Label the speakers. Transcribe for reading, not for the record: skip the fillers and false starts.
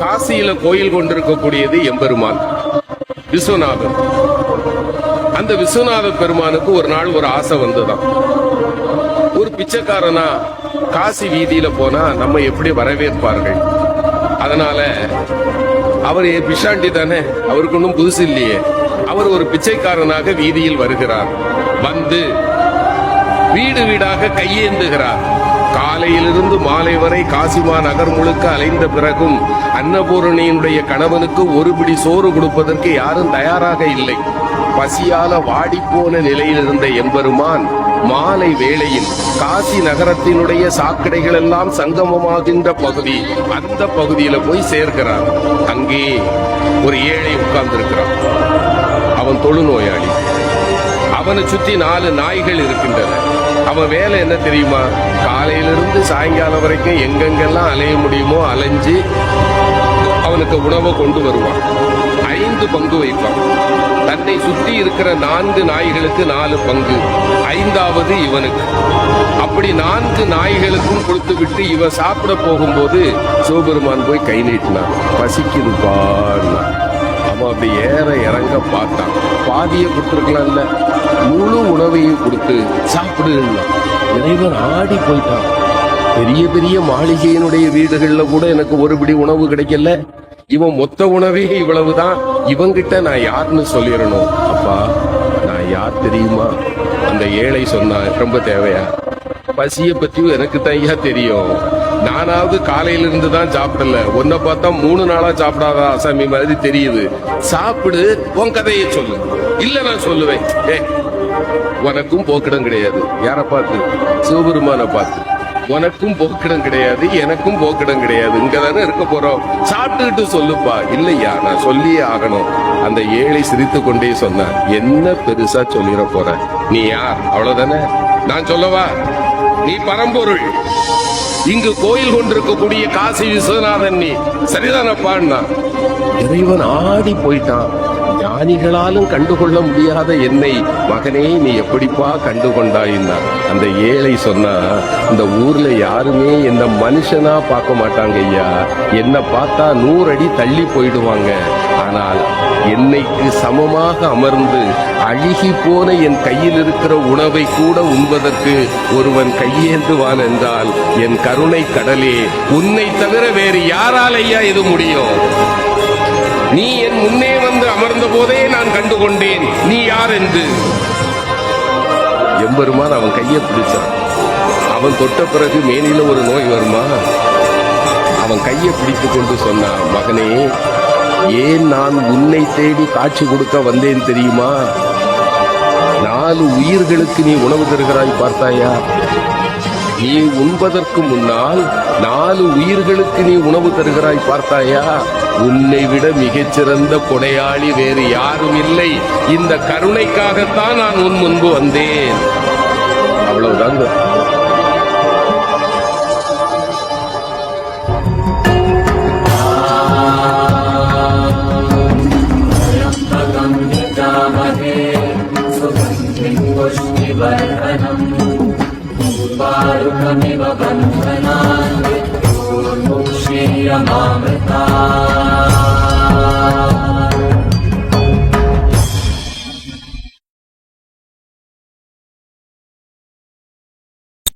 Speaker 1: காசியில கோயில் கொண்டிருக்கக்கூடியது எம்பெருமான் விஸ்வநாதர். அந்த விஸ்வநாத பெருமானுக்கு ஒரு நாள் ஒரு ஆசை வந்துதான். ஒரு பிச்சைக்காரனா காசி வீதியில போனா நம்ம எப்படி வரவேற்பார்கள்? அதனால அவர் பிஷாண்டி தானே, அவருக்கு ஒன்றும் புதுசு இல்லையே. அவர் ஒரு பிச்சைக்காரனாக வீதியில் வருகிறார். வந்து வீடு வீடாக கையேந்துகிறார். காலையிலிருந்து மாலை வரை காசிமா நகர் முழுக்க அலைந்த பிறகும் அன்னபூரணியினுடைய கணவனுக்கு ஒரு பிடி சோறு கொடுப்பதற்கு யாரும் தயாராக இல்லை. பசியால வாடிப்போன நிலையில் இருந்த எம்பெருமான் மாலை வேளையில் காசி நகரத்தினுடைய சாக்கடைகள் எல்லாம் சங்கமமாகின்ற பகுதி, அந்த பகுதியில போய் சேர்க்கிறார். அங்கே ஒரு ஏழை உட்கார்ந்திருக்கிறான். அவன் தொழுநோயாளி. அவனை சுற்றி 4 நாய்கள் இருக்கின்றன. அவன் வேலை என்ன தெரியுமா? காலையிலிருந்து சாயங்காலம் வரைக்கும் எங்கெங்கெல்லாம் அலைய முடியுமோ அலைஞ்சு அவனுக்கு உணவை கொண்டு வருவான். 5 பங்கு வைப்பான். தன்னை சுற்றி இருக்கிற 4 நாய்களுக்கு 4 பங்கு, 5வது இவனுக்கு. அப்படி 4 நாய்களுக்கும் கொடுத்து விட்டு இவன் சாப்பிட போகும்போது சிவபெருமான் போய் கை நீட்டினான். பசிக்குதுப்பான்னா. அவன் அப்படி ஏற இறங்க பார்த்தான். பாதியை கொடுத்துருக்கலாம்ல, முழு உணவையும் கொடுத்து சாப்பிடுன்னா. இறைவன் ஆடி போயிட்டான். பெரிய பெரிய மாளிகையினுடைய வீடுகள்ல கூட எனக்கு ஒரு பிடி உணவு கிடைக்கல, இவன் மொத்த உணவே இவ்வளவுதான், இவங்கிட்ட நான் யாருன்னு சொல்லிடணும். அப்பா நான் யார் தெரியுமா? அந்த ஏழை சொன்னா, ரொம்ப தேவையா? பசிய பத்தியும் எனக்கு தையா தெரியும். நானாவது காலையில இருந்து தான் சாப்பிடல, உன்னை பார்த்தா 3 நாளா சாப்பிடாத அசாமி மாதிரி தெரியுது. சாப்பிடு, உன் கதையை சொல்லு. இல்ல நான் சொல்லுவேன். உனக்கும் போக்கிடம் கிடையாது. யார பார்த்து? சிவபெருமான பார்த்து. உனக்கும் போக்கிடம் கிடையாது, எனக்கும் போக்கிடம் கிடையாது. இங்கதானே இருக்க போறோம், சாப்பிட்டுக்கிட்டு சொல்லுப்பா. இல்லையா, நான் சொல்லியே ஆகணும். அந்த ஏழை சிரித்து கொண்டே சொன்னார், என்ன பெருசா சொல்லிட போற? நீ யார்? அவ்வளவுதானே. நான் சொல்லவா? நீ பரம்பொருள். இங்கு கோயில் கொண்டிருக்கக்கூடிய காசி விஸ்வநாதன் நீ. சரிதானப்பான்னா. இறைவன் ஆடி போயிட்டான். ஞானிகளாலும் கண்டுகொள்ள முடியாத என்னை மகனே நீ எப்படிப்பா கண்டுகொண்டாயின்னா. அந்த ஏழை சொன்னா, இந்த ஊர்ல யாருமே என்ன மனுஷனா பார்க்க மாட்டாங்க ஐயா. என்ன பார்த்தா 100 அடி தள்ளி போயிடுவாங்க. ஆனால் என்னைக்கு சமமாக அமர்ந்து அழுகி போன என் கையில் இருக்கிற உணவை கூட உண்பதற்கு ஒருவன் கையேந்துவான் என்றால் என் கருணை கடலே, உன்னை தவிர வேறு யாரால் ஐயா இது முடியும்? நீ என் முன்னே வந்து அமர்ந்த போதே நான் கண்டுகொண்டேன் நீ யார் என்று. எம்பெருமான் அவன் கையை பிடிச்சான். அவன் தொட்ட பிறகு மேனில ஒரு நோய் வருமா? அவன் கையை பிடித்துக் கொண்டு சொன்னான், மகனே ஏன் நான் உன்னை தேடி காட்சி கொடுக்க வந்தேன் தெரியுமா? 4 உயிர்களுக்கு நீ உணவு தருகிறாய் பார்த்தாயா? நீ உண்பதற்கு முன்னால் 4 உயிர்களுக்கு நீ உணவு தருகிறாய் பார்த்தாயா? உன்னை விட மிகச்சிறந்த கொடையாளி வேறு யாரும் இல்லை. இந்த கருணைக்காகத்தான் நான் உன் முன்பு வந்தேன். அவ்வளவுதாங்க.
Speaker 2: पूर्वारुकमिव बन्धनान् विद्युर्मुक्षीयमामृतात्